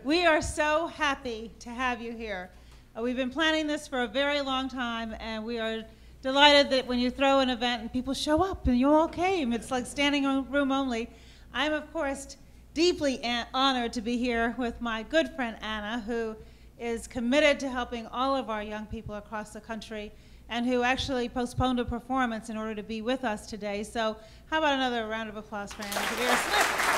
We are so happy to have you here. We've been planning this for a very long time, and we are delighted that when you throw an event and people show up and you all came, it's like standing room only. I'm, of course, deeply honored to be here with my good friend Anna, who is committed to helping all of our young people across the country and who actually postponed a performance in order to be with us today. So how about another round of applause for Anna Kavira Smith?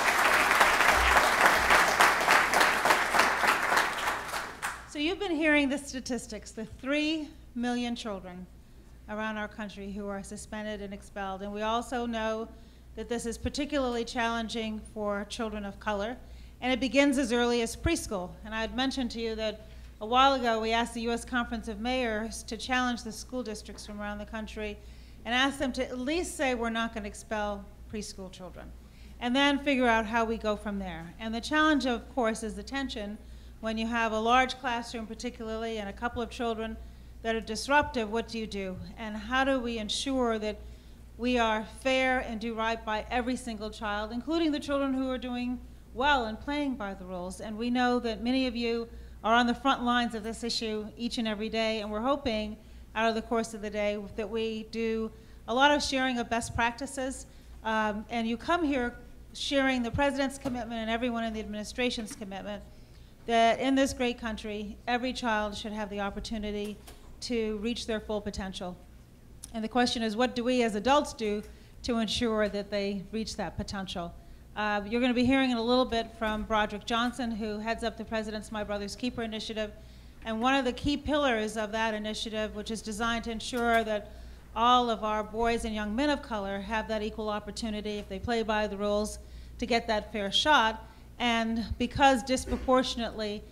So you've been hearing the statistics, the 3 million children around our country who are suspended and expelled. And we also know that this is particularly challenging for children of color. And it begins as early as preschool. And I had mentioned to you that a while ago we asked the U.S. Conference of Mayors to challenge the school districts from around the country and ask them to at least say we're not going to expel preschool children. And then figure out how we go from there. And the challenge, of course, is the tension. When you have a large classroom particularly and a couple of children that are disruptive, what do you do? And how do we ensure that we are fair and do right by every single child, including the children who are doing well and playing by the rules? And we know that many of you are on the front lines of this issue each and every day, and we're hoping out of the course of the day that we do a lot of sharing of best practices. And you come here sharing the President's commitment and everyone in the administration's commitment that in this great country, every child should have the opportunity to reach their full potential. And the question is, what do we as adults do to ensure that they reach that potential? You're going to be hearing in a little bit from Broderick Johnson, who heads up the President's My Brother's Keeper initiative. And one of the key pillars of that initiative, which is designed to ensure that all of our boys and young men of color have that equal opportunity, if they play by the rules, to get that fair shot. And because disproportionately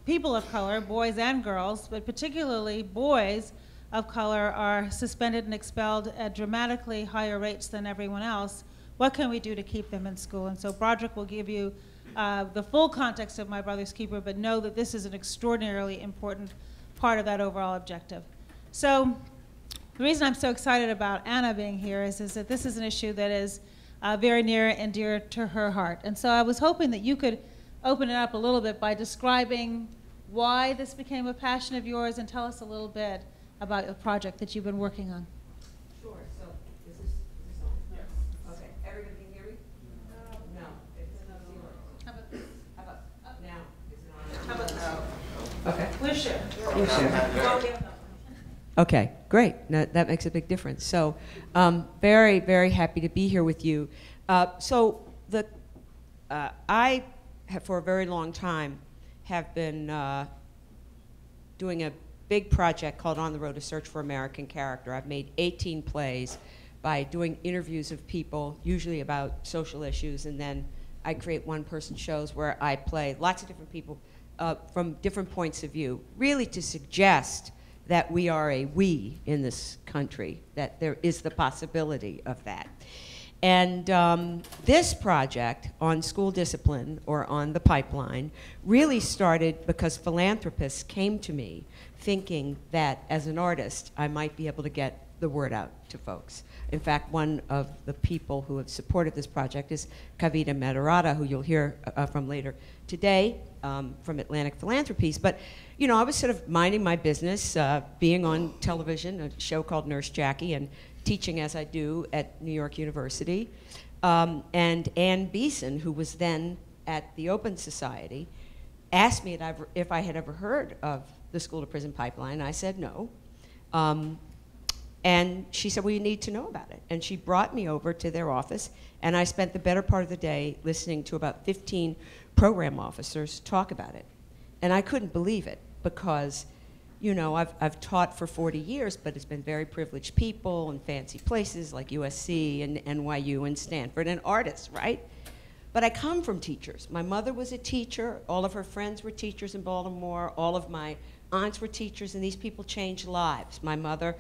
people of color, boys and girls, but particularly boys of color, are suspended and expelled at dramatically higher rates than everyone else, what can we do to keep them in school? And so Broderick will give you the full context of My Brother's Keeper, but know that this is an extraordinarily important part of that overall objective. So the reason I'm so excited about Anna being here is that this is an issue that is very near and dear to her heart. And so I was hoping that you could open it up a little bit by describing why this became a passion of yours and tell us a little bit about the project that you've been working on. Sure. So is this on? Yes. Okay. Everybody can hear me? No. It's zero. How about this? How about now? Is it on? How about this? Okay. We'll share. You share. Okay, great. Now, that makes a big difference. So very, very happy to be here with you. I have, for a very long time, have been doing a big project called On the Road to Search for American Character. I've made 18 plays by doing interviews of people, usually about social issues, and then I create one-person shows where I play lots of different people from different points of view, really to suggest that we are a we in this country, that there is the possibility of that. And this project on school discipline, or on the pipeline, really started because philanthropists came to me thinking that as an artist, I might be able to get the word out to folks. In fact, one of the people who have supported this project is Kavita Medorata, who you'll hear from later today, from Atlantic Philanthropies. But you know, I was sort of minding my business, being on television, a show called Nurse Jackie, and teaching as I do at New York University. And Ann Beeson, who was then at the Open Society, asked me if I had ever heard of the School to Prison Pipeline. I said no. And she said, well, you need to know about it. And she brought me over to their office, and I spent the better part of the day listening to about 15 program officers talk about it. And I couldn't believe it, because you know, I've taught for 40 years, but it's been very privileged people and fancy places like USC and NYU and Stanford, and artists, right? But I come from teachers. My mother was a teacher. All of her friends were teachers in Baltimore. All of my aunts were teachers, and these people changed lives. My mother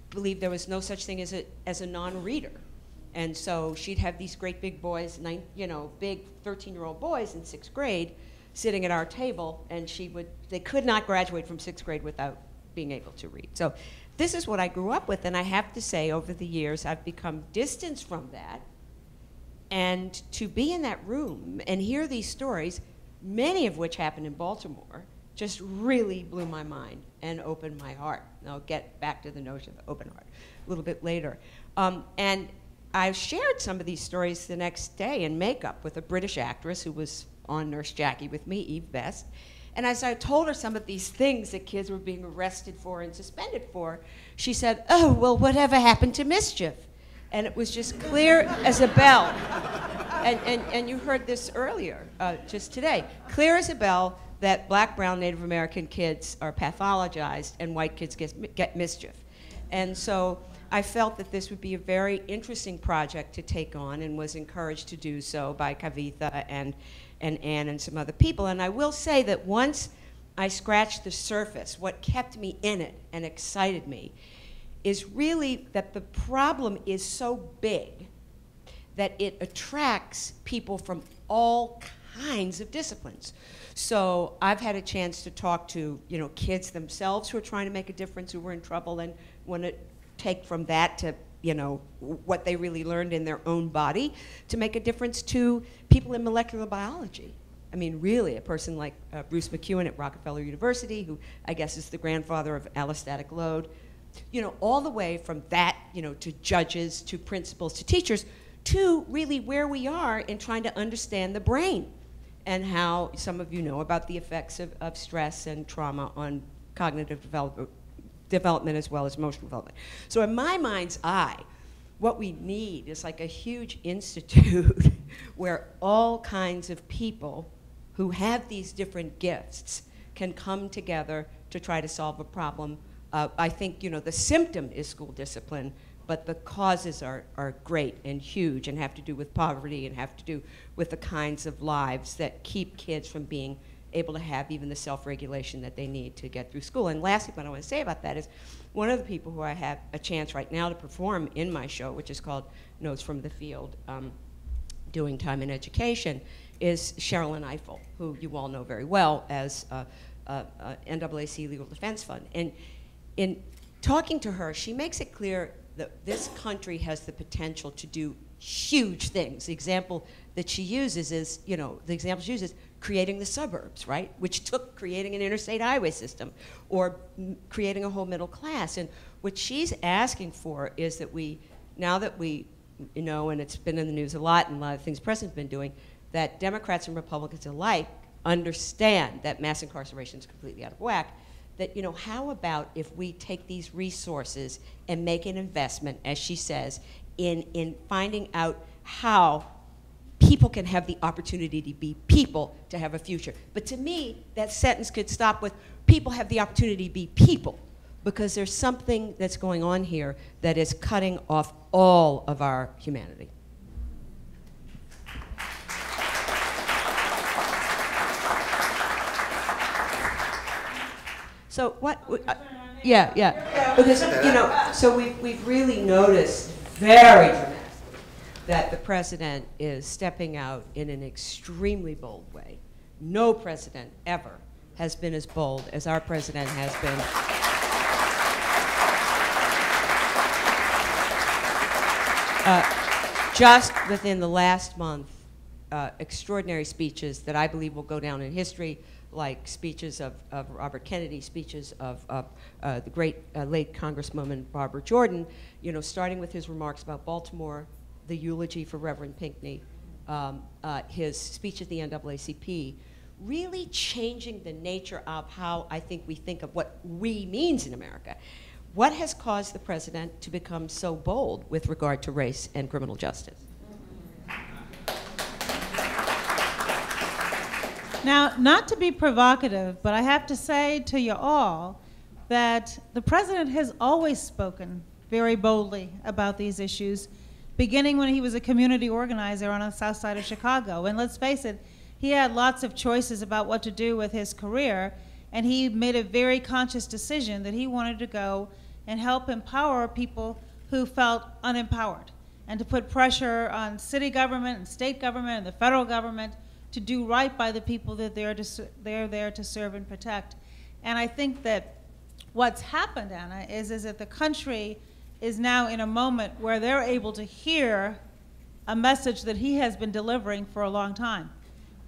believed there was no such thing as a non-reader. And so she'd have these great big boys, you know, big 13-year-old boys in 6th grade, sitting at our table, and they could not graduate from 6th grade without being able to read. So this is what I grew up with, and I have to say, over the years, I've become distanced from that. And to be in that room and hear these stories, many of which happened in Baltimore, just really blew my mind and opened my heart. And I'll get back to the notion of open heart a little bit later. And I shared some of these stories the next day in makeup with a British actress who was on Nurse Jackie with me, Eve Best. And as I told her some of these things that kids were being arrested for and suspended for, she said, "Oh, well, whatever happened to mischief?" And it was just clear as a bell. And you heard this earlier, just today. Clear as a bell that black, brown, Native American kids are pathologized and white kids get mischief. And so I felt that this would be a very interesting project to take on, and was encouraged to do so by Kavitha and Anne and some other people. And I will say that once I scratched the surface, what kept me in it and excited me is really that the problem is so big that it attracts people from all kinds of disciplines. So I've had a chance to talk to, you know, kids themselves who are trying to make a difference, who were in trouble, and want to take from that to, you know, what they really learned in their own body to make a difference, to people in molecular biology. I mean, really, a person like Bruce McEwen at Rockefeller University, who I guess is the grandfather of allostatic load, you know, all the way from that, you know, to judges, to principals, to teachers, to really where we are in trying to understand the brain, and how some of you know about the effects of stress and trauma on cognitive development as well as emotional development. So in my mind's eye, what we need is like a huge institute where all kinds of people who have these different gifts can come together to try to solve a problem. I think, you know, the symptom is school discipline, but the causes are great and huge, and have to do with poverty, and have to do with the kinds of lives that keep kids from being able to have even the self-regulation that they need to get through school. And lastly, what I want to say about that is, one of the people who I have a chance right now to perform in my show, which is called Notes from the Field, Doing Time in Education, is Sherilyn Ifill, who you all know very well as NAAC Legal Defense Fund. And in talking to her, she makes it clear that this country has the potential to do huge things. The example that she uses is, you know, the example she uses, creating the suburbs, right? Which took creating an interstate highway system, or creating a whole middle class. And what she's asking for is that we, now that we know, and it's been in the news a lot, and a lot of things the president's been doing, that Democrats and Republicans alike understand that mass incarceration is completely out of whack, that, you know, how about if we take these resources and make an investment, as she says, in finding out how people can have the opportunity to be people, to have a future. But to me, that sentence could stop with, people have the opportunity to be people, because there's something that's going on here that is cutting off all of our humanity. So what, yeah, because, you know, so we've really noticed very dramatically that the president is stepping out in an extremely bold way. No president ever has been as bold as our president has been. Just within the last month, extraordinary speeches that I believe will go down in history, like speeches of Robert Kennedy, speeches of the great late Congresswoman Barbara Jordan, you know, starting with his remarks about Baltimore, the eulogy for Reverend Pinckney, his speech at the NAACP, really changing the nature of how I think we think of what we means in America. What has caused the president to become so bold with regard to race and criminal justice? Now, not to be provocative, but I have to say to you all that the president has always spoken very boldly about these issues, beginning when he was a community organizer on the south side of Chicago. And let's face it, he had lots of choices about what to do with his career, and he made a very conscious decision that he wanted to go and help empower people who felt unempowered, and to put pressure on city government and state government and the federal government to do right by the people that they're there to serve and protect. And I think that what's happened, Anna, is that the country is now in a moment where they're able to hear a message that he has been delivering for a long time.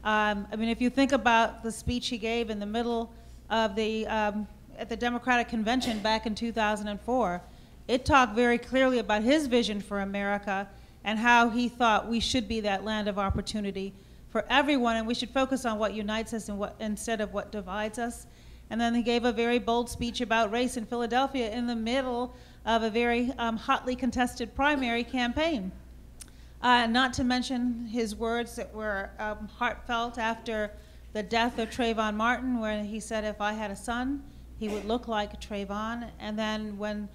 I mean, if you think about the speech he gave in the middle of at the Democratic Convention back in 2004, it talked very clearly about his vision for America and how he thought we should be that land of opportunity for everyone, and we should focus on what unites us and instead of what divides us. And then he gave a very bold speech about race in Philadelphia in the middle of a very hotly contested primary campaign. Not to mention his words that were heartfelt after the death of Trayvon Martin, where he said, if I had a son, he would look like Trayvon. And then when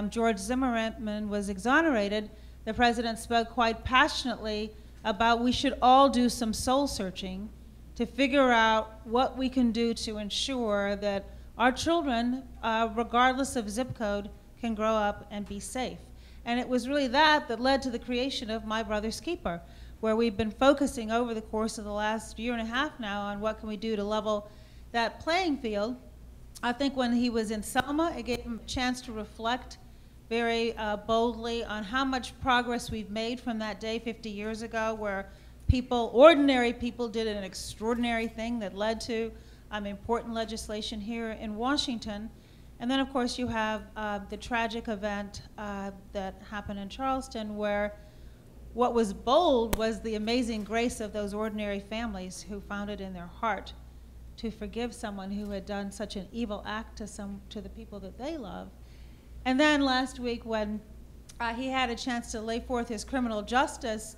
George Zimmerman was exonerated, the president spoke quite passionately about we should all do some soul searching to figure out what we can do to ensure that our children, regardless of zip code, can grow up and be safe. And it was really that led to the creation of My Brother's Keeper, where we've been focusing over the course of the last year and a half now on what can we do to level that playing field. I think when he was in Selma, it gave him a chance to reflect very boldly on how much progress we've made from that day 50 years ago, where people, ordinary people, did an extraordinary thing that led to important legislation here in Washington. And then, of course, you have the tragic event that happened in Charleston, where what was bold was the amazing grace of those ordinary families who found it in their heart to forgive someone who had done such an evil act to the people that they love. And then last week, when he had a chance to lay forth his criminal justice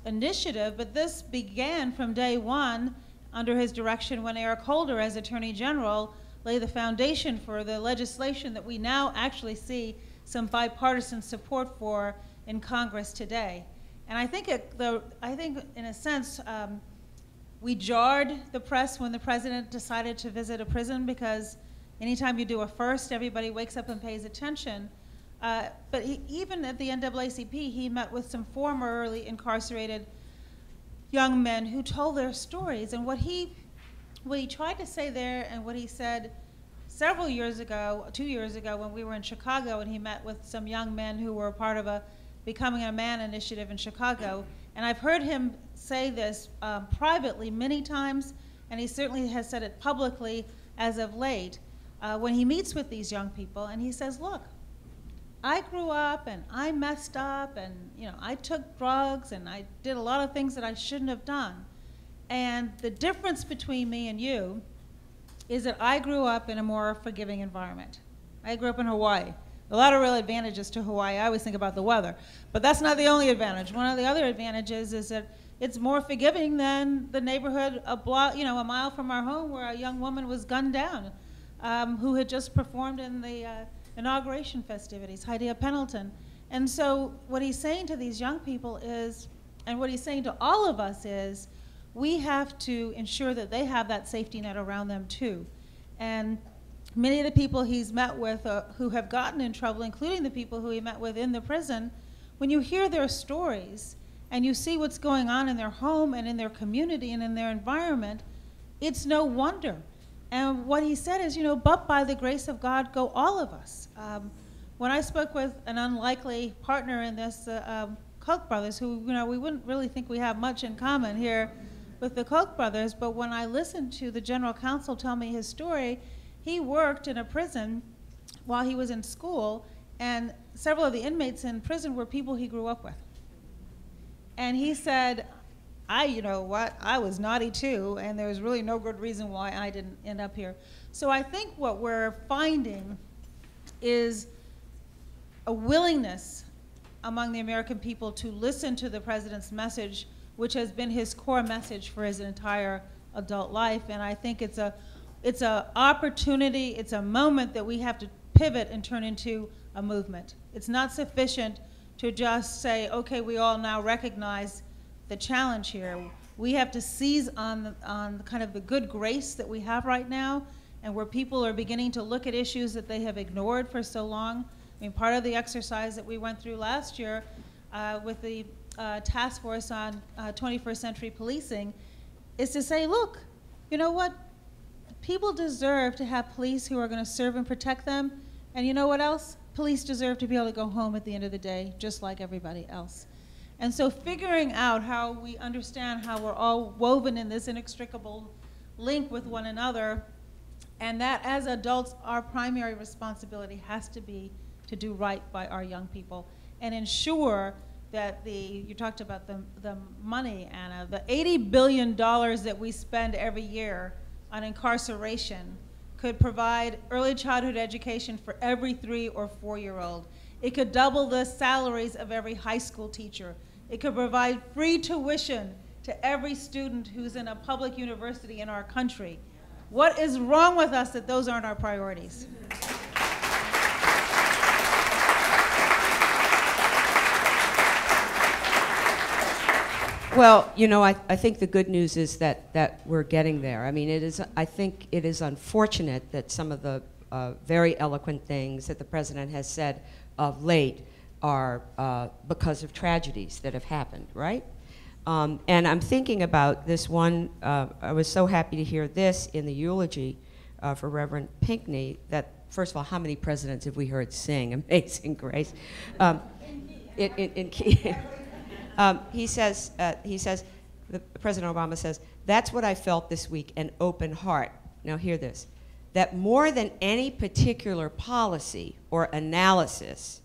initiative, but this began from day one under his direction when Eric Holder, as Attorney General, laid the foundation for the legislation that we now actually see some bipartisan support for in Congress today. And I think, in a sense, we jarred the press when the president decided to visit a prison, because anytime you do a first, everybody wakes up and pays attention. But even at the NAACP, he met with some formerly incarcerated young men who told their stories. And what he tried to say there, and what he said several years ago, 2 years ago, when we were in Chicago, and he met with some young men who were part of a Becoming a Man initiative in Chicago. And I've heard him say this privately many times, and he certainly has said it publicly as of late, when he meets with these young people, and he says, look, I grew up and I messed up, and I took drugs and I did a lot of things that I shouldn't have done. And the difference between me and you is that I grew up in a more forgiving environment. I grew up in Hawaii. A lot of real advantages to Hawaii. I always think about the weather, but that's not the only advantage. One of the other advantages is that it's more forgiving than the neighborhood a mile from our home, where a young woman was gunned down, who had just performed in the inauguration festivities, Hydea Pendleton. And so what he's saying to these young people is, and what he's saying to all of us is, we have to ensure that they have that safety net around them too. And many of the people he's met with who have gotten in trouble, including the people who he met with in the prison, when you hear their stories and you see what's going on in their home and in their community and in their environment, it's no wonder. And what he said is, but by the grace of God go all of us. When I spoke with an unlikely partner in this, Koch brothers, who we wouldn't really think we have much in common here with the Koch brothers, but when I listened to the general counsel tell me his story, he worked in a prison while he was in school, and several of the inmates in prison were people he grew up with. And he said, I was naughty too, and there was really no good reason why I didn't end up here. So I think what we're finding is a willingness among the American people to listen to the president's message, which has been his core message for his entire adult life. And I think it's a opportunity, it's a moment that we have to pivot and turn into a movement. It's not sufficient to just say, okay, we all now recognize the challenge here. We have to seize on kind of the good grace that we have right now, and where people are beginning to look at issues that they have ignored for so long. I mean, part of the exercise that we went through last year with the task force on 21st century policing is to say, look, you know what? People deserve to have police who are going to serve and protect them. And you know what else? Police deserve to be able to go home at the end of the day, just like everybody else. And so figuring out how we understand how we're all woven in this inextricable link with one another, and that as adults, our primary responsibility has to be to do right by our young people and ensure that you talked about the money, Anna, the $80 billion that we spend every year on incarceration could provide early childhood education for every 3 or 4-year-old. It could double the salaries of every high school teacher. It could provide free tuition to every student who's in a public university in our country. What is wrong with us that those aren't our priorities? Well, you know, I think the good news is that we're getting there. I mean, I think it is unfortunate that some of the very eloquent things that the president has said of late are because of tragedies that have happened, right? And I'm thinking about this one, I was so happy to hear this in the eulogy for Reverend Pinckney, that first of all, how many presidents have we heard sing Amazing Grace? He says, President Obama says, that's what I felt this week, an open heart. Now hear this, that more than any particular policy or analysis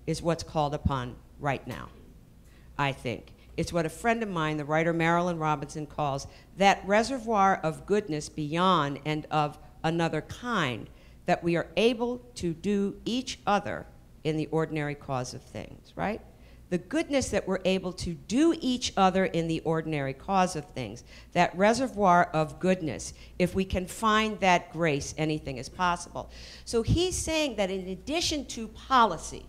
is what's called upon right now, I think. It's what a friend of mine, the writer Marilyn Robinson, calls that reservoir of goodness beyond and of another kind that we are able to do each other in the ordinary cause of things, right? The goodness that we're able to do each other in the ordinary cause of things, that reservoir of goodness, if we can find that grace, anything is possible. So he's saying that in addition to policy,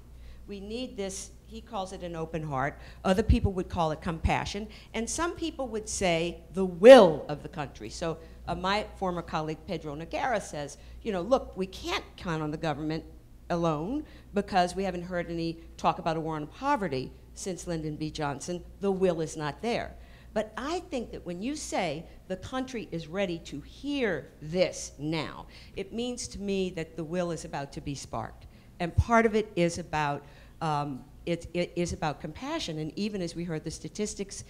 we need this, he calls it an open heart, other people would call it compassion, and some people would say the will of the country. So my former colleague Pedro Noguera says, you know, look, we can't count on the government alone because we haven't heard any talk about a war on poverty since Lyndon B. Johnson. The will is not there. But I think that when you say the country is ready to hear this now, it means to me that the will is about to be sparked. And part of it is about it is about compassion. And even as we heard the statistics,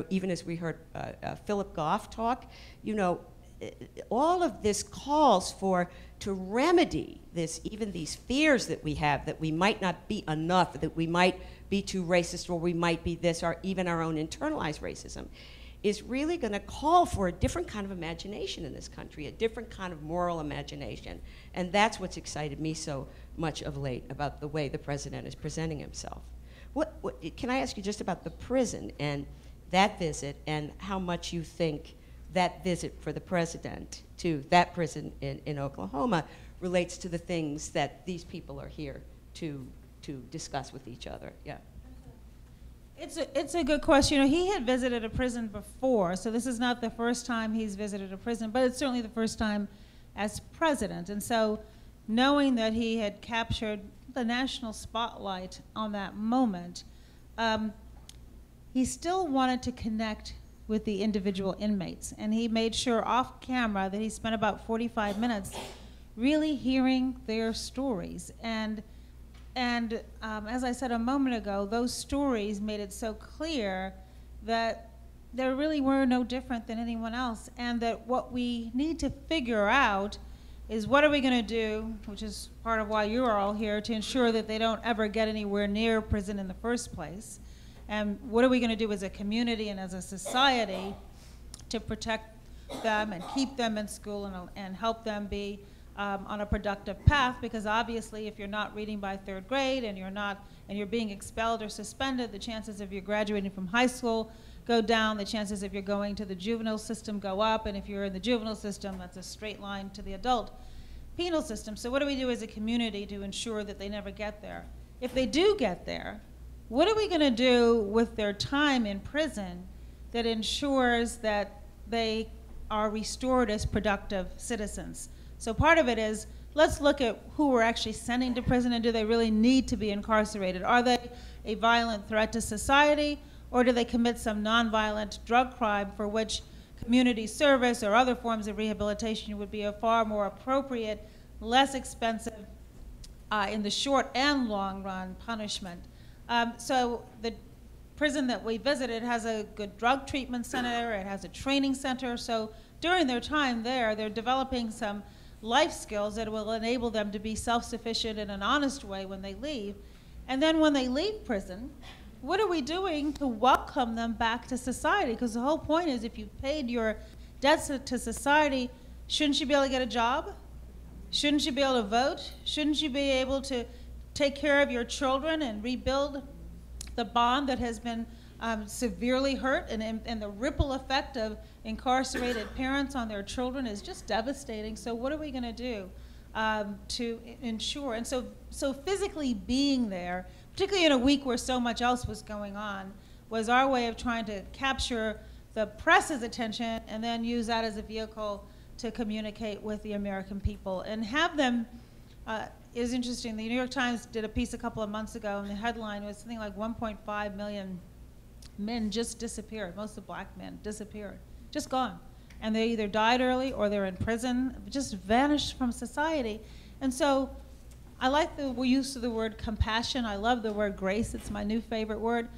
even as we heard Philip Goff talk, you know, all of this calls to remedy this, even these fears that we have, that we might not be enough, that we might be too racist, or we might be this, or even our own internalized racism, is really going to call for a different kind of imagination in this country, a different kind of moral imagination. And that's what's excited me so much of late about the way the president is presenting himself. Can I ask you just about the prison and that visit, and how much you think that visit for the president to that prison in Oklahoma relates to the things that these people are here to discuss with each other? Yeah. It's a good question. You know, he had visited a prison before, so this is not the first time he's visited a prison, but it's certainly the first time as president. And so knowing that he had captured the national spotlight on that moment, he still wanted to connect with the individual inmates. And he made sure off camera that he spent about 45 minutes really hearing their stories. And as I said a moment ago, those stories made it so clear that there really were no different than anyone else, and that what we need to figure out is what are we going to do, which is part of why you are all here, to ensure that they don't ever get anywhere near prison in the first place. And what are we going to do as a community and as a society to protect them and keep them in school and help them be on a productive path? Because obviously if you're not reading by 3rd grade and you're being expelled or suspended, the chances of you graduating from high school go down, the chances of you're going to the juvenile system go up, and if you're in the juvenile system, that's a straight line to the adult penal system. So what do we do as a community to ensure that they never get there? If they do get there, what are we going to do with their time in prison that ensures that they are restored as productive citizens? So part of it is, let's look at who we're actually sending to prison, and do they really need to be incarcerated? Are they a violent threat to society, or do they commit some nonviolent drug crime for which community service or other forms of rehabilitation would be a far more appropriate, less expensive, in the short and long run, punishment? So the prison that we visited has a good drug treatment center, it has a training center, so during their time there, they're developing some life skills that will enable them to be self-sufficient in an honest way when they leave. And then when they leave prison, what are we doing to welcome them back to society? Because the whole point is if you've paid your debts to society, shouldn't you be able to get a job? Shouldn't you be able to vote? Shouldn't you be able to take care of your children and rebuild the bond that has been severely hurt? And the ripple effect of incarcerated parents on their children is just devastating. So what are we going to do to ensure? And so physically being there, particularly in a week where so much else was going on, was our way of trying to capture the press's attention and then use that as a vehicle to communicate with the American people and have them. It was interesting. The New York Times did a piece a couple of months ago, and the headline was something like 1.5 million men just disappeared. Most of the black men disappeared, just gone. And they either died early or they're in prison, just vanished from society. And so I like the use of the word compassion. I love the word grace. It's my new favorite word.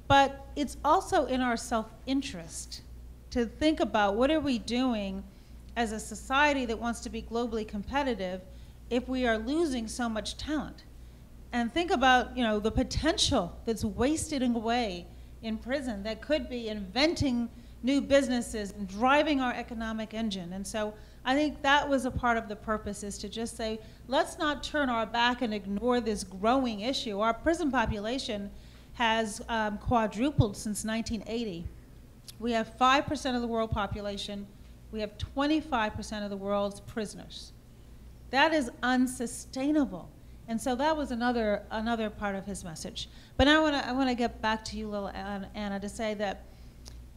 But it's also in our self-interest to think about what are we doing as a society that wants to be globally competitive if we are losing so much talent. And think about, you know, the potential that's wasted away in prison that could be inventing new businesses and driving our economic engine. And so I think that was a part of the purpose, is to just say, let's not turn our back and ignore this growing issue. Our prison population has quadrupled since 1980. We have 5% of the world population. We have 25% of the world's prisoners. That is unsustainable. And so that was another part of his message. But now I want to get back to you, little Anna, to say that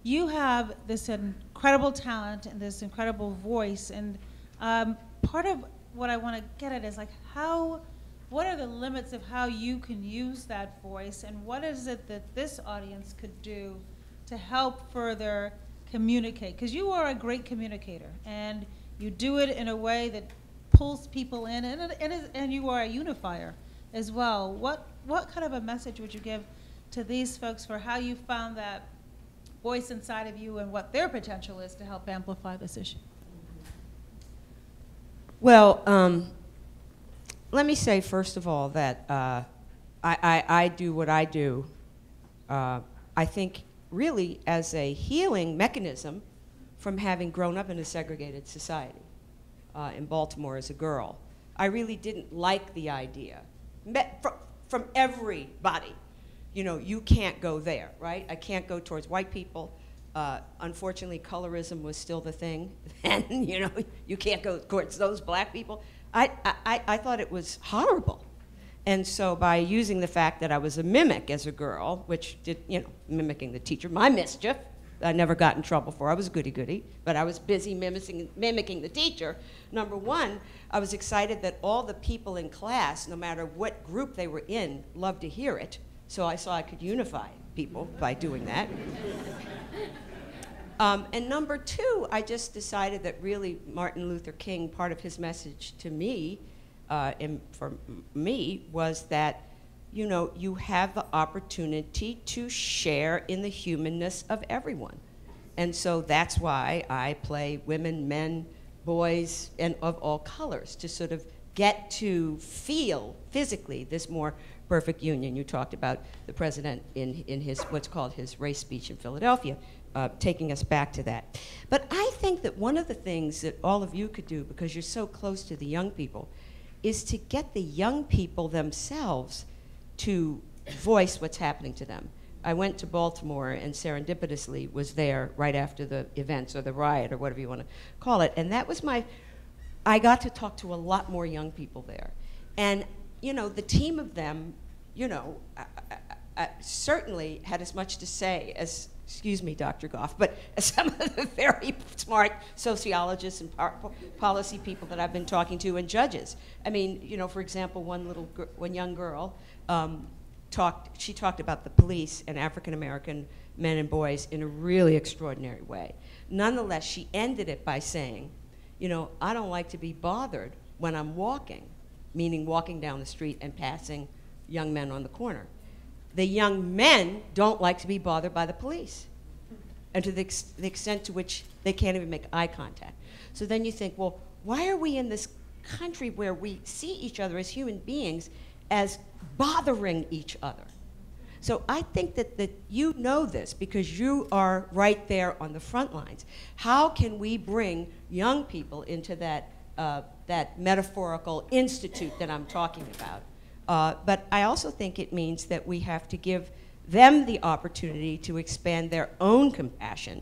you have this incredible talent and this incredible voice. And part of what I want to get at is like what are the limits of how you can use that voice, and what is it that this audience could do to help further communicate? Because you are a great communicator, and you do it in a way that pulls people in, and you are a unifier as well. What kind of a message would you give to these folks for how you found that voice inside of you and what their potential is to help amplify this issue? Well, let me say first of all that I do what I do, I think really as a healing mechanism from having grown up in a segregated society in Baltimore as a girl. I really didn't like the idea from everybody. You know, you can't go there, right? I can't go towards white people. Unfortunately, colorism was still the thing. And, you know, you can't go towards those black people. I thought it was horrible. And so by using the fact that I was a mimic as a girl, which did, you know, mimicking the teacher, my mischief, I never got in trouble for. I was goody-goody, but I was busy mimicking the teacher. Number one, I was excited that all the people in class, no matter what group they were in, loved to hear it. So I saw I could unify people by doing that. And number two, I just decided that really Martin Luther King, part of his message to me, for me, was that, you know, you have the opportunity to share in the humanness of everyone. And so that's why I play women, men, boys, and of all colors, to sort of get to feel physically this more perfect union. You talked about the president in his, what's called his race speech in Philadelphia, taking us back to that. But I think that one of the things that all of you could do, because you're so close to the young people, is to get the young people themselves to voice what's happening to them. I went to Baltimore and serendipitously was there right after the events or the riot or whatever you want to call it. And that was I got to talk to a lot more young people there. And, you know, the team of them, you know, certainly had as much to say as, excuse me, Dr. Goff, but as some of the very smart sociologists and policy people that I've been talking to and judges. I mean, you know, for example, one young girl she talked about the police and African-American men and boys in a really extraordinary way. Nonetheless, she ended it by saying, you know, I don't like to be bothered when I'm walking, meaning walking down the street and passing young men on the corner. The young men don't like to be bothered by the police, and to the extent to which they can't even make eye contact. So then you think, well, why are we in this country where we see each other as human beings as bothering each other? So I think that you know this because you are right there on the front lines. How can we bring young people into that, that metaphorical institute that I'm talking about? But I also think it means that we have to give them the opportunity to expand their own compassion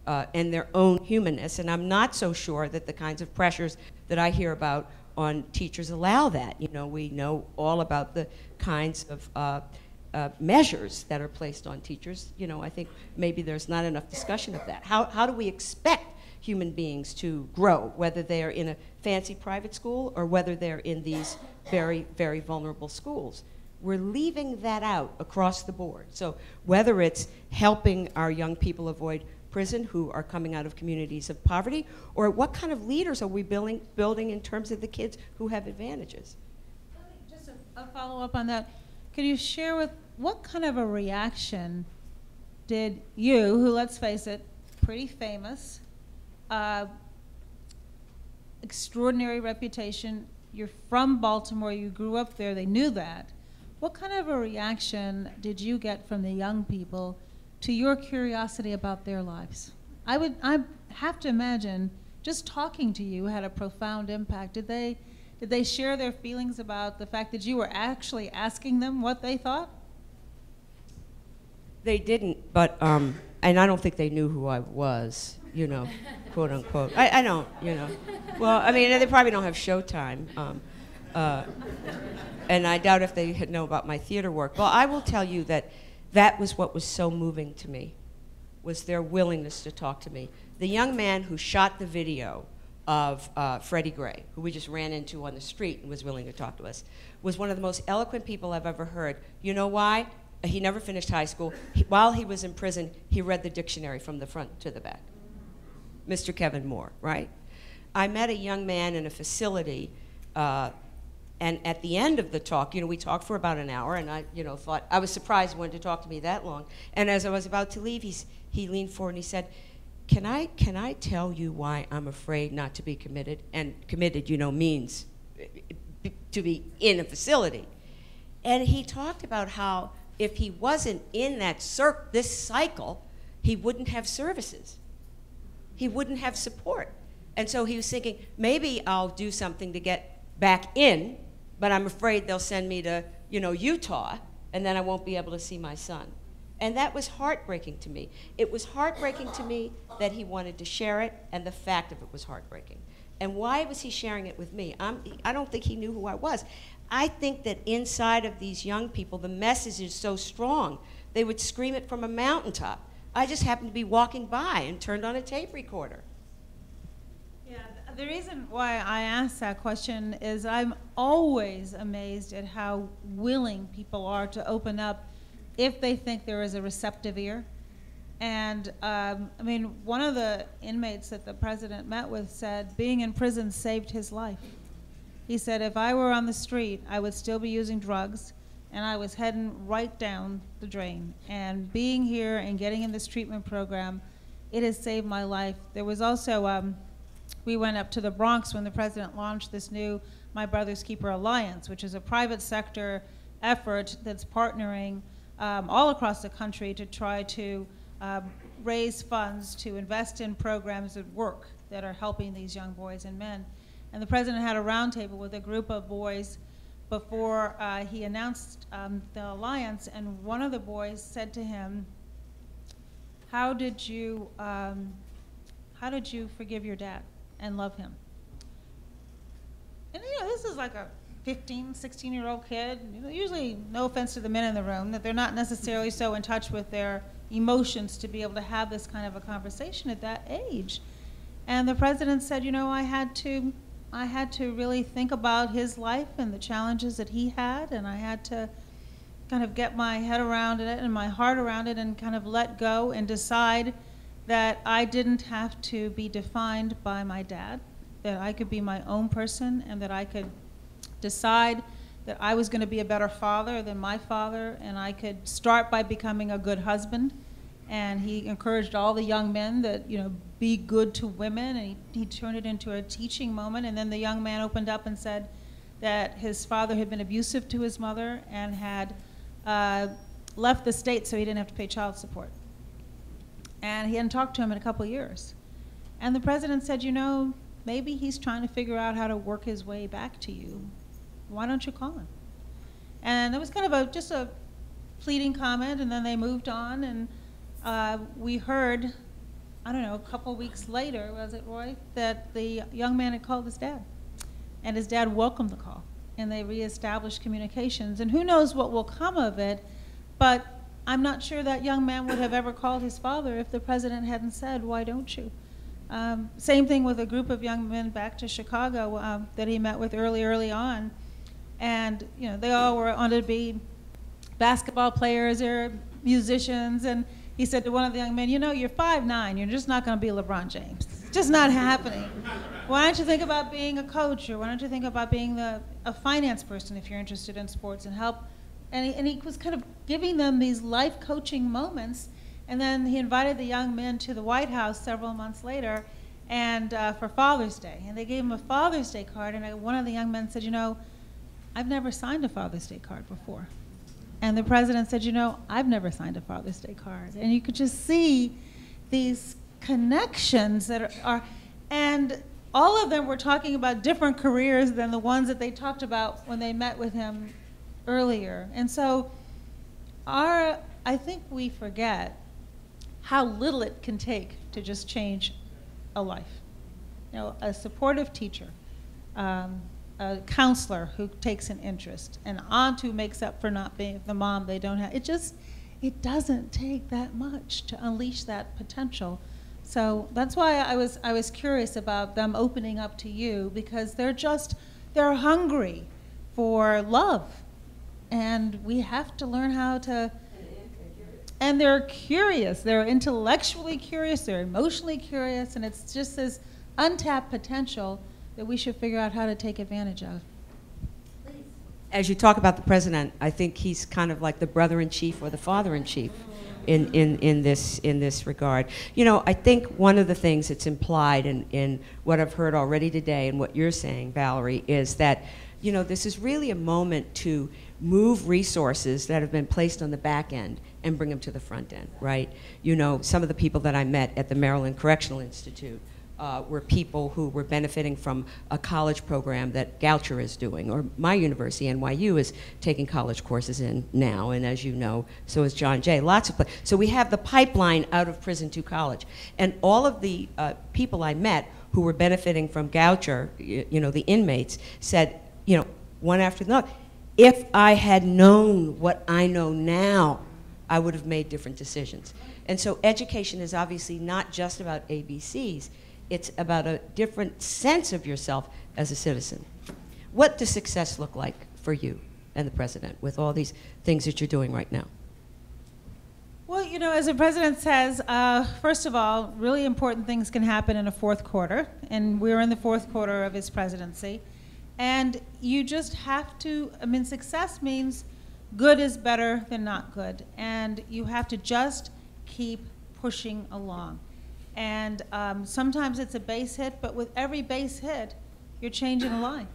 and their own humanness. And I'm not so sure that the kinds of pressures that I hear about on teachers allow that. You know, we know all about the kinds of measures that are placed on teachers. You know, I think maybe there's not enough discussion of that. How do we expect human beings to grow, whether they're in a fancy private school or whether they're in these very, very vulnerable schools? We're leaving that out across the board. So whether it's helping our young people avoid prison who are coming out of communities of poverty, or what kind of leaders are we building in terms of the kids who have advantages? Just a follow-up on that. Could you share with what kind of a reaction did you, who, let's face it, pretty famous, extraordinary reputation, you're from Baltimore, you grew up there, they knew that. What kind of a reaction did you get from the young people to your curiosity about their lives? I have to imagine just talking to you had a profound impact. Did they share their feelings about the fact that you were actually asking them what they thought? They didn't, but, and I don't think they knew who I was, you know, quote unquote. I don't, you know. Well, I mean, they probably don't have Showtime. And I doubt if they know about my theater work. Well, I will tell you that that was what was so moving to me, was their willingness to talk to me. The young man who shot the video of Freddie Gray, who we just ran into on the street and was willing to talk to us, was one of the most eloquent people I've ever heard. You know why? He never finished high school. While he was in prison, he read the dictionary from the front to the back. Mr. Kevin Moore, right? I met a young man in a facility, and at the end of the talk, you know, we talked for about an hour, and I, you know, thought, I was surprised he wanted to talk to me that long. And as I was about to leave, he leaned forward and he said, can I tell you why I'm afraid not to be committed? And committed, you know, means to be in a facility. And he talked about how if he wasn't in that this cycle, he wouldn't have services. He wouldn't have support. And so he was thinking, maybe I'll do something to get back in, but I'm afraid they'll send me to, you know, Utah, and then I won't be able to see my son. And that was heartbreaking to me. It was heartbreaking to me that he wanted to share it, and the fact of it was heartbreaking. And why was he sharing it with me? I don't think he knew who I was. I think that inside of these young people, the message is so strong, they would scream it from a mountaintop. I just happened to be walking by and turned on a tape recorder. Yeah, the reason why I asked that question is I'm always amazed at how willing people are to open up if they think there is a receptive ear. And I mean, one of the inmates that the president met with said being in prison saved his life. He said, if I were on the street, I would still be using drugs, and I was heading right down the drain. And being here and getting in this treatment program, it has saved my life. There was also, we went up to the Bronx when the president launched this new My Brother's Keeper Alliance, which is a private sector effort that's partnering all across the country to try to raise funds to invest in programs that work that are helping these young boys and men. And the president had a roundtable with a group of boys before he announced the alliance, and one of the boys said to him, how did you forgive your dad and love him? And you know, this is like a 15, 16-year-old kid. You know, usually, no offense to the men in the room, that they're not necessarily so in touch with their emotions to be able to have this kind of a conversation at that age. And the president said, you know, I had to really think about his life and the challenges that he had, and I had to kind of get my head around it and my heart around it and kind of let go and decide that I didn't have to be defined by my dad, that I could be my own person, and that I could decide that I was going to be a better father than my father, and I could start by becoming a good husband. And he encouraged all the young men that, you know, be good to women, and he turned it into a teaching moment. And then the young man opened up and said that his father had been abusive to his mother and had left the state so he didn't have to pay child support. And he hadn't talked to him in a couple of years. And the president said, you know, maybe he's trying to figure out how to work his way back to you. Why don't you call him? And it was kind of just a fleeting comment, and then they moved on, and we heard, I don't know, a couple weeks later, was it Roy, that the young man had called his dad. And his dad welcomed the call, and they reestablished communications. And who knows what will come of it, but I'm not sure that young man would have ever called his father if the president hadn't said, why don't you? Same thing with a group of young men back to Chicago that he met with early on. And you know, they all were on to be basketball players or musicians. And he said to one of the young men, you know, you're 5'9", you're just not going to be LeBron James. It's just not happening. Why don't you think about being a coach, or why don't you think about being a finance person if you're interested in sports and help? And he was kind of giving them these life coaching moments. And then he invited the young men to the White House several months later and for Father's Day. And they gave him a Father's Day card. And one of the young men said, you know, I've never signed a Father's Day card before. And the president said, you know, I've never signed a Father's Day card. And you could just see these connections that are and all of them were talking about different careers than the ones that they talked about when they met with him earlier. And so I think we forget how little it can take to just change a life. You know, a supportive teacher, a counselor who takes an interest, an aunt who makes up for not being the mom they don't have. It doesn't take that much to unleash that potential. So that's why I was curious about them opening up to you, because they're hungry for love. And we have to learn how to, and they're curious, they're intellectually curious, they're emotionally curious, and it's just this untapped potential that we should figure out how to take advantage of. As you talk about the president, I think he's kind of like the brother-in-chief or the father-in-chief in this regard. You know, I think one of the things that's implied in what I've heard already today and what you're saying, Valerie, is that, you know, this is really a moment to move resources that have been placed on the back end and bring them to the front end, right? You know, some of the people that I met at the Maryland Correctional Institute were people who were benefiting from a college program that Goucher is doing, or my university, NYU, is taking college courses in now, and as you know, so is John Jay. Lots of places. So we have the pipeline out of prison to college. And all of the people I met who were benefiting from Goucher, you know, the inmates, said, you know, one after another, if I had known what I know now, I would have made different decisions. And so education is obviously not just about ABCs. It's about a different sense of yourself as a citizen. What does success look like for you and the president with all these things that you're doing right now? Well, you know, as the president says, first of all, really important things can happen in a fourth quarter, and we're in the fourth quarter of his presidency. And you just have to, I mean, success means good is better than not good. And you have to just keep pushing along. And sometimes it's a base hit, but with every base hit, you're changing a line.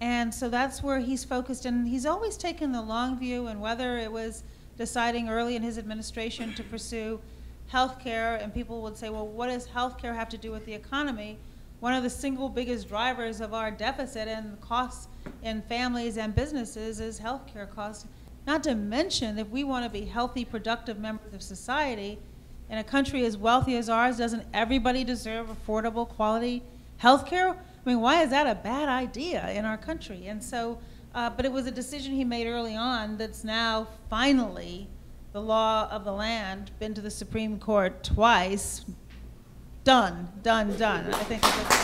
And so that's where he's focused, and he's always taken the long view, and whether it was deciding early in his administration to pursue health care, and people would say, well, what does health care have to do with the economy? One of the single biggest drivers of our deficit and costs in families and businesses is health care costs. Not to mention, if we want to be healthy, productive members of society, in a country as wealthy as ours, doesn't everybody deserve affordable, quality health care? I mean, why is that a bad idea in our country? And so, but it was a decision he made early on that's now finally the law of the land, been to the Supreme Court twice, done. I think it's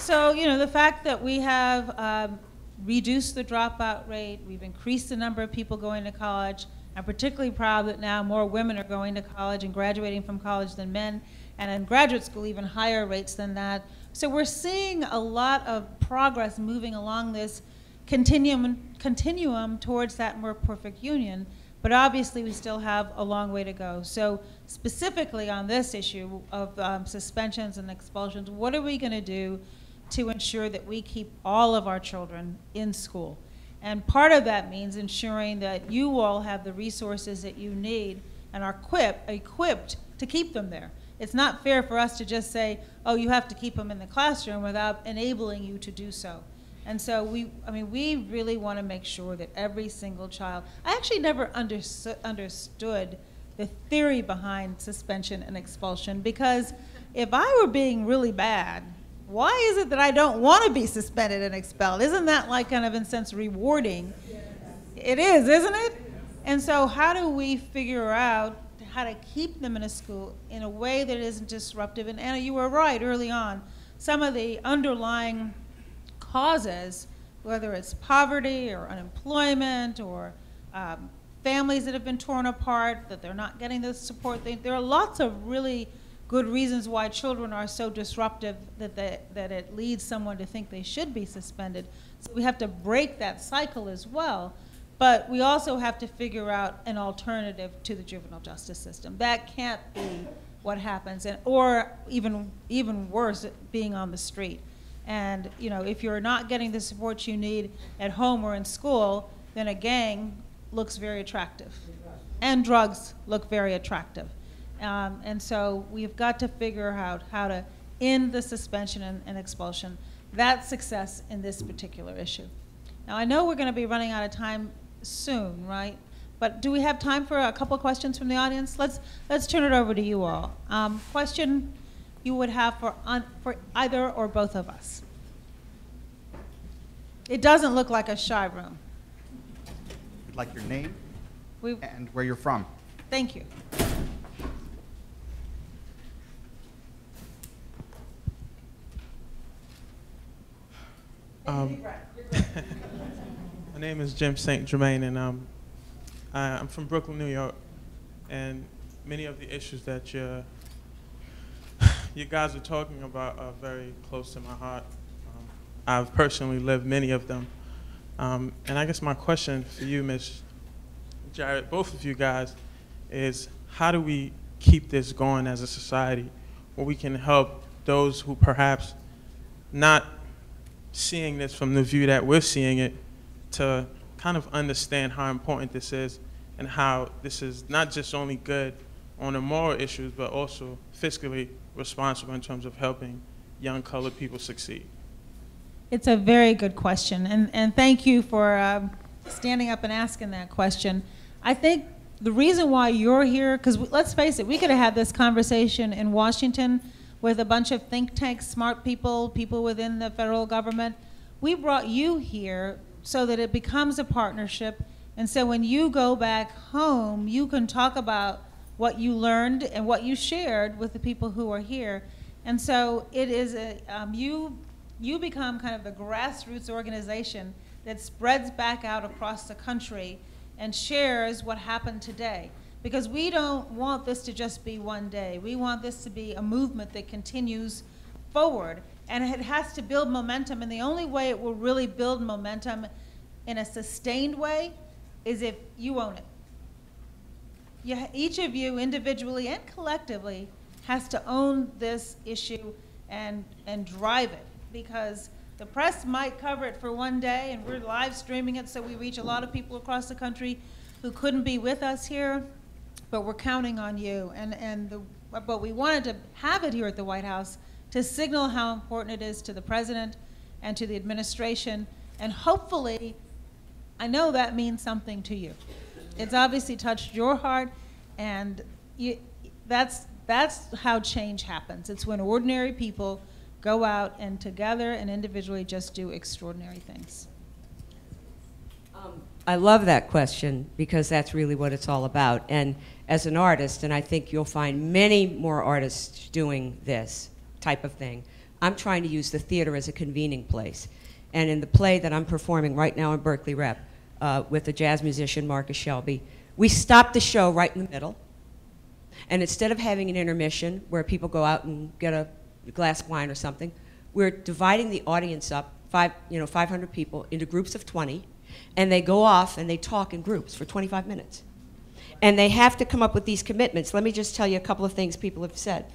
so, you know, the fact that we have reduced the dropout rate, we've increased the number of people going to college. I'm particularly proud that now more women are going to college and graduating from college than men, and in graduate school even higher rates than that. So we're seeing a lot of progress moving along this continuum towards that more perfect union, but obviously we still have a long way to go. So specifically on this issue of suspensions and expulsions, what are we going to do to ensure that we keep all of our children in school? And part of that means ensuring that you all have the resources that you need and are equipped to keep them there. It's not fair for us to just say, oh, you have to keep them in the classroom without enabling you to do so. And so we really want to make sure that every single child, I actually never understood the theory behind suspension and expulsion, because if I were being really bad, why is it that I don't want to be suspended and expelled? Isn't that like kind of in a sense rewarding? It is, isn't it? And so how do we figure out how to keep them in a school in a way that isn't disruptive? And Anna, you were right early on. Some of the underlying causes, whether it's poverty or unemployment or families that have been torn apart, that they're not getting the support, there are lots of really good reasons why children are so disruptive that it leads someone to think they should be suspended. So we have to break that cycle as well. But we also have to figure out an alternative to the juvenile justice system. That can't be what happens, or even worse, being on the street. And you know, if you're not getting the support you need at home or in school, then a gang looks very attractive, and drugs look very attractive. And so we've got to figure out how to end the suspension and expulsion. That's success in this particular issue. Now I know we're going to be running out of time soon, right? But do we have time for a couple of questions from the audience? Let's turn it over to you all. Question you would have for either or both of us. It doesn't look like a shy room. I'd like your name We- and where you're from. Thank you. My name is Jim St. Germain, and I'm from Brooklyn, New York. And many of the issues that you guys are talking about are very close to my heart. I've personally lived many of them. And I guess my question for you, Ms. Jarrett, both of you guys, is how do we keep this going as a society where we can help those who perhaps not seeing this from the view that we're seeing it, to kind of understand how important this is and how this is not just only good on the moral issues, but also fiscally responsible in terms of helping young colored people succeed? It's a very good question, and thank you for standing up and asking that question. I think the reason why you're here, because let's face it, we could have had this conversation in Washington with a bunch of think tanks, smart people, people within the federal government. We brought you here so that it becomes a partnership, and so when you go back home, you can talk about what you learned and what you shared with the people who are here. And so it is you become kind of the grassroots organization that spreads back out across the country and shares what happened today. Because we don't want this to just be one day. We want this to be a movement that continues forward. And it has to build momentum. And the only way it will really build momentum in a sustained way is if you own it. Each of you individually and collectively has to own this issue and drive it. Because the press might cover it for one day, and we're live streaming it, so we reach a lot of people across the country who couldn't be with us here. But we're counting on you, but we wanted to have it here at the White House to signal how important it is to the president and to the administration, and hopefully, I know that means something to you. It's obviously touched your heart, and that's how change happens. It's when ordinary people go out and together and individually just do extraordinary things. I love that question, because that's really what it's all about. And as an artist, and I think you'll find many more artists doing this type of thing, I'm trying to use the theater as a convening place. And in the play that I'm performing right now in Berkeley Rep with the jazz musician Marcus Shelby, we stopped the show right in the middle. And instead of having an intermission where people go out and get a glass of wine or something, we're dividing the audience up, 500 people, into groups of 20, and they go off and they talk in groups for 25 minutes. And they have to come up with these commitments. Let me just tell you a couple of things people have said.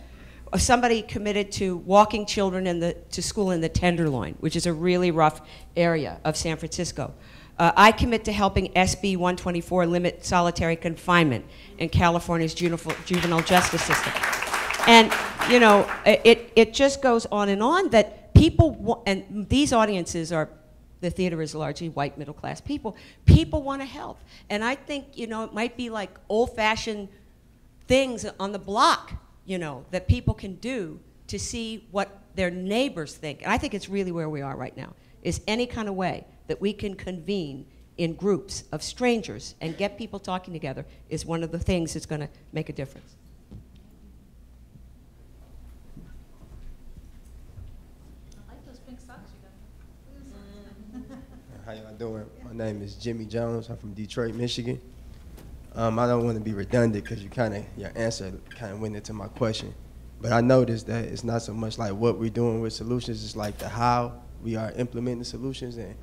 Somebody committed to walking children to school in the Tenderloin, which is a really rough area of San Francisco. I commit to helping SB 124 limit solitary confinement in California's juvenile justice system. And, you know, it just goes on that people, and these audiences are, the theater is largely white middle-class people. People want to help. And I think, you know, it might be like old-fashioned things on the block, you know, that people can do to see what their neighbors think. And I think it's really where we are right now, is any kind of way that we can convene in groups of strangers and get people talking together is one of the things that's going to make a difference. I like those pink socks you got. How y'all doing? My name is Jimmy Jones. I'm from Detroit, Michigan. I don't want to be redundant because your answer kind of went into my question. But I noticed that it's not so much like what we're doing with solutions, it's like the how we are implementing solutions. And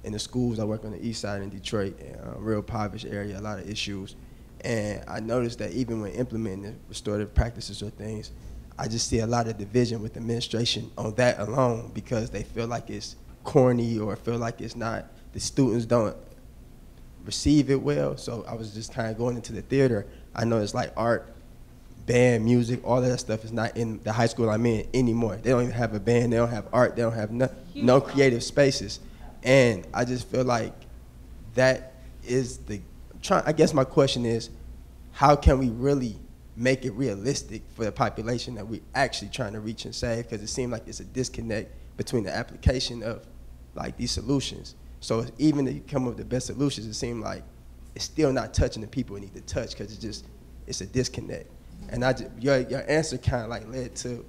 in the schools, I work on the east side in Detroit, real impoverished area, a lot of issues. And I noticed that even when implementing the restorative practices or things, I just see a lot of division with administration on that alone because they feel like it's corny or feel like it's not, the students don't receive it well. So I was just kind of going into the theater. I know it's like art, band, music, all of that stuff is not in the high school I'm in anymore. They don't even have a band, they don't have art, they don't have no creative spaces. And I just feel like that is I guess my question is, how can we really make it realistic for the population that we're actually trying to reach and save? Because it seems like it's a disconnect between the application of like these solutions. So even if you come up with the best solutions, it seems like it's still not touching the people it need to touch because it's a disconnect. And your answer kind of like led to,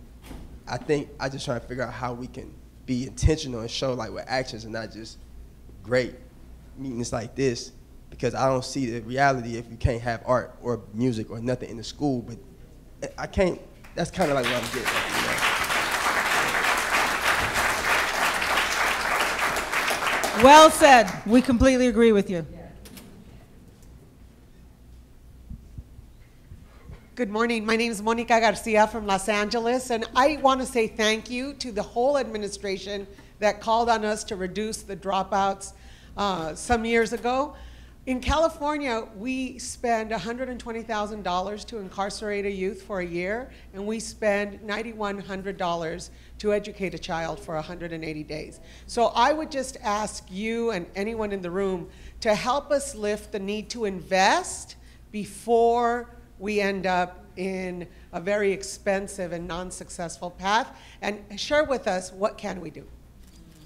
I think I just trying to figure out how we can be intentional and show like with actions and not just great meetings like this, because I don't see the reality if you can't have art or music or nothing in the school. But I can't, that's kind of like what I'm getting at, you know? Well said. We completely agree with you. Good morning. My name is Monica Garcia from Los Angeles, and I want to say thank you to the whole administration that called on us to reduce the dropouts some years ago. In California, we spend $120,000 to incarcerate a youth for a year, and we spend $9,100 to educate a child for 180 days. So I would just ask you and anyone in the room to help us lift the need to invest before we end up in a very expensive and non-successful path, and share with us what can we do.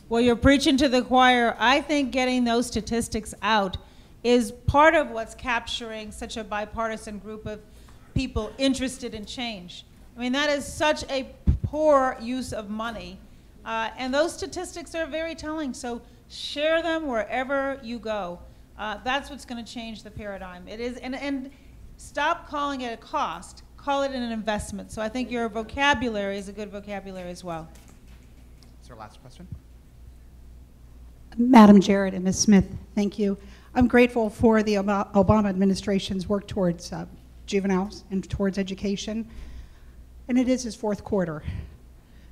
Well, you're preaching to the choir. I think getting those statistics out is part of what's capturing such a bipartisan group of people interested in change. I mean, that is such a poor use of money, and those statistics are very telling. So share them wherever you go. That's what's going to change the paradigm. It is, and stop calling it a cost. Call it an investment. So I think your vocabulary is a good vocabulary as well. Is there a last question? Madam Jarrett and Ms. Smith, thank you. I'm grateful for the Obama administration's work towards juveniles and towards education, and it is his fourth quarter.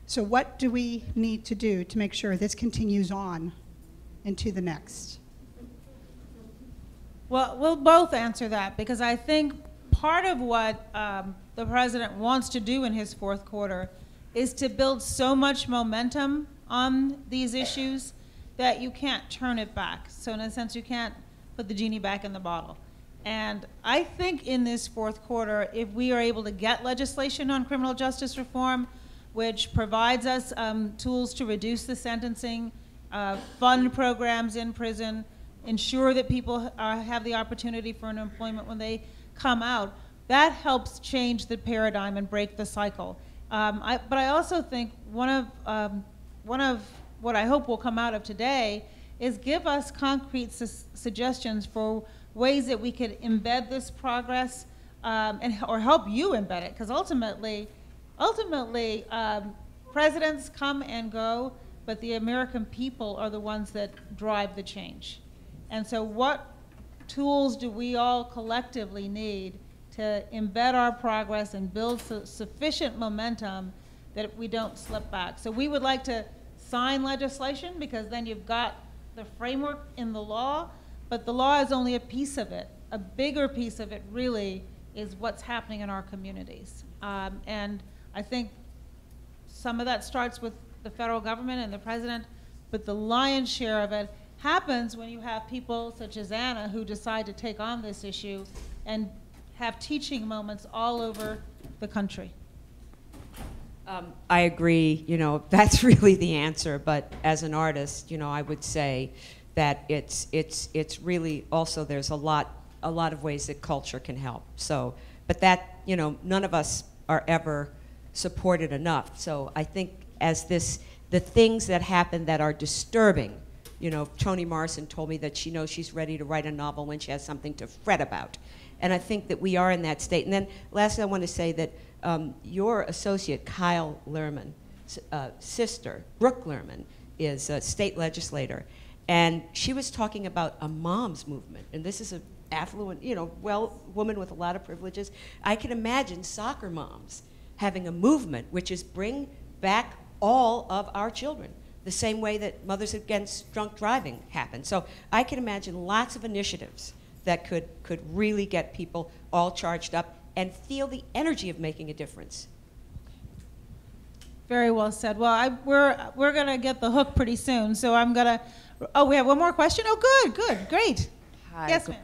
So what do we need to do to make sure this continues on into the next? Well, we'll both answer that, because I think part of what the president wants to do in his fourth quarter is to build so much momentum on these issues that you can't turn it back. So in a sense, you can't put the genie back in the bottle. And I think in this fourth quarter, if we are able to get legislation on criminal justice reform, which provides us tools to reduce the sentencing, fund programs in prison, ensure that people have the opportunity for an employment when they come out, that helps change the paradigm and break the cycle. But I also think one of what I hope will come out of today is give us concrete suggestions for ways that we could embed this progress or help you embed it, because ultimately presidents come and go, but the American people are the ones that drive the change. And so what tools do we all collectively need to embed our progress and build sufficient momentum that we don't slip back? So we would like to sign legislation, because then you've got the framework in the law, but the law is only a piece of it. A bigger piece of it really is what's happening in our communities. And I think some of that starts with the federal government and the president, but the lion's share of it happens when you have people such as Anna who decide to take on this issue and have teaching moments all over the country. I agree, you know, that's really the answer, but as an artist, you know, I would say that it's really also, there's a lot of ways that culture can help. So, but that, you know, none of us are ever supported enough. So I think the things that happen that are disturbing, you know, Toni Morrison told me that she knows she's ready to write a novel when she has something to fret about. And I think that we are in that state. And then lastly, I want to say that your associate, Kyle Lerman, sister, Brooke Lerman, is a state legislator. And she was talking about a mom's movement. And this is an affluent, you know, woman with a lot of privileges. I can imagine soccer moms having a movement which is bring back all of our children, the same way that Mothers Against Drunk Driving happened. So I can imagine lots of initiatives that could really get people all charged up and feel the energy of making a difference. Very well said. Well, we're going to get the hook pretty soon, so I'm going to, oh, we have one more question? Oh, good, great. Hi, Yes, ma'am.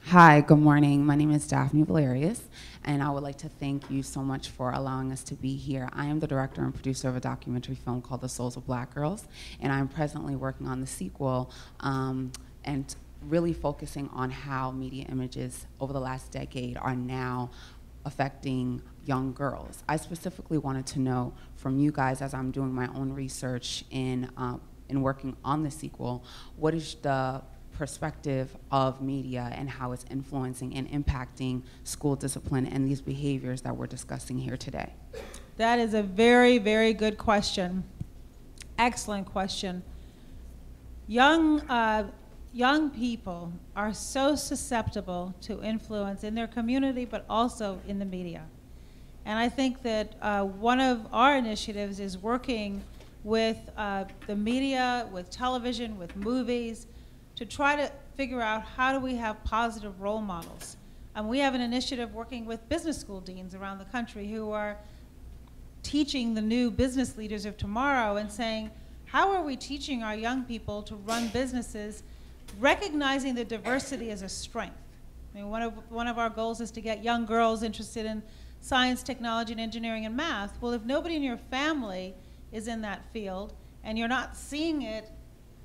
Hi, good morning. My name is Daphne Valerius, and I would like to thank you so much for allowing us to be here. I am the director and producer of a documentary film called The Souls of Black Girls, and I'm presently working on the sequel and really focusing on how media images over the last decade are now affecting young girls. I specifically wanted to know from you guys, as I'm doing my own research in working on the sequel, what is the perspective of media and how it's influencing and impacting school discipline and these behaviors that we're discussing here today? That is a very, very good question. Excellent question. Young people are so susceptible to influence in their community, but also in the media. And I think that one of our initiatives is working with the media, with television, with movies, to try to figure out how do we have positive role models. And we have an initiative working with business school deans around the country who are teaching the new business leaders of tomorrow and saying, how are we teaching our young people to run businesses, recognizing that diversity is a strength? I mean, one of our goals is to get young girls interested in science, technology, and engineering and math. Well, if nobody in your family is in that field and you're not seeing it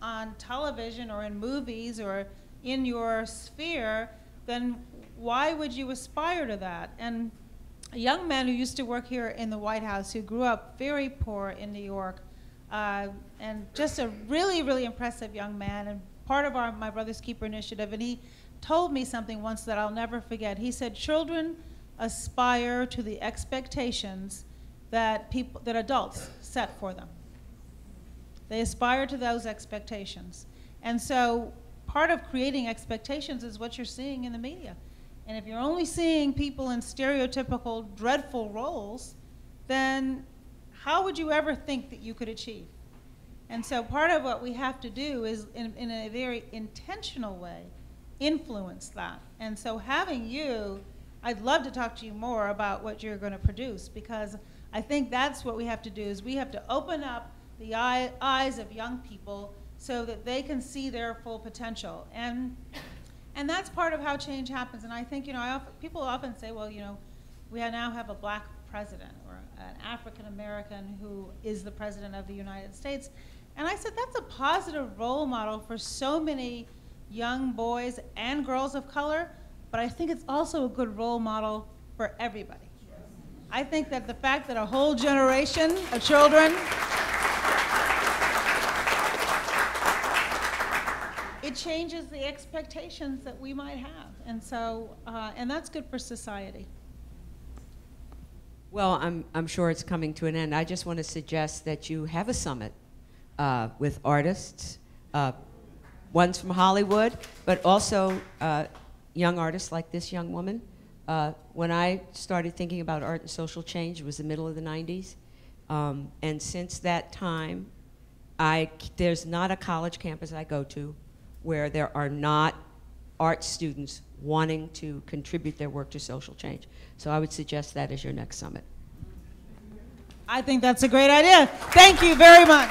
on television or in movies or in your sphere, then why would you aspire to that? And a young man who used to work here in the White House, who grew up very poor in New York, and just a really, really impressive young man, and part of our My Brother's Keeper initiative, and he told me something once that I'll never forget. He said, children aspire to the expectations that adults set for them. They aspire to those expectations. And so part of creating expectations is what you're seeing in the media. And if you're only seeing people in stereotypical, dreadful roles, then how would you ever think that you could achieve? And so part of what we have to do is, in a very intentional way, influence that. And so having you, I'd love to talk to you more about what you're going to produce, because I think that's what we have to do, is we have to open up the eyes of young people so that they can see their full potential. And that's part of how change happens. And I think, you know, people often say, well, you know, we now have a black president or an African American who is the president of the United States. And I said, that's a positive role model for so many young boys and girls of color, but I think it's also a good role model for everybody. I think that the fact that a whole generation of children, it changes the expectations that we might have. And so, and that's good for society. Well, I'm sure it's coming to an end. I just want to suggest that you have a summit with artists, ones from Hollywood, but also young artists like this young woman. When I started thinking about art and social change, it was the middle of the 90s. And since that time, there's not a college campus I go to where there are not art students wanting to contribute their work to social change. So I would suggest that as your next summit. I think that's a great idea. Thank you very much.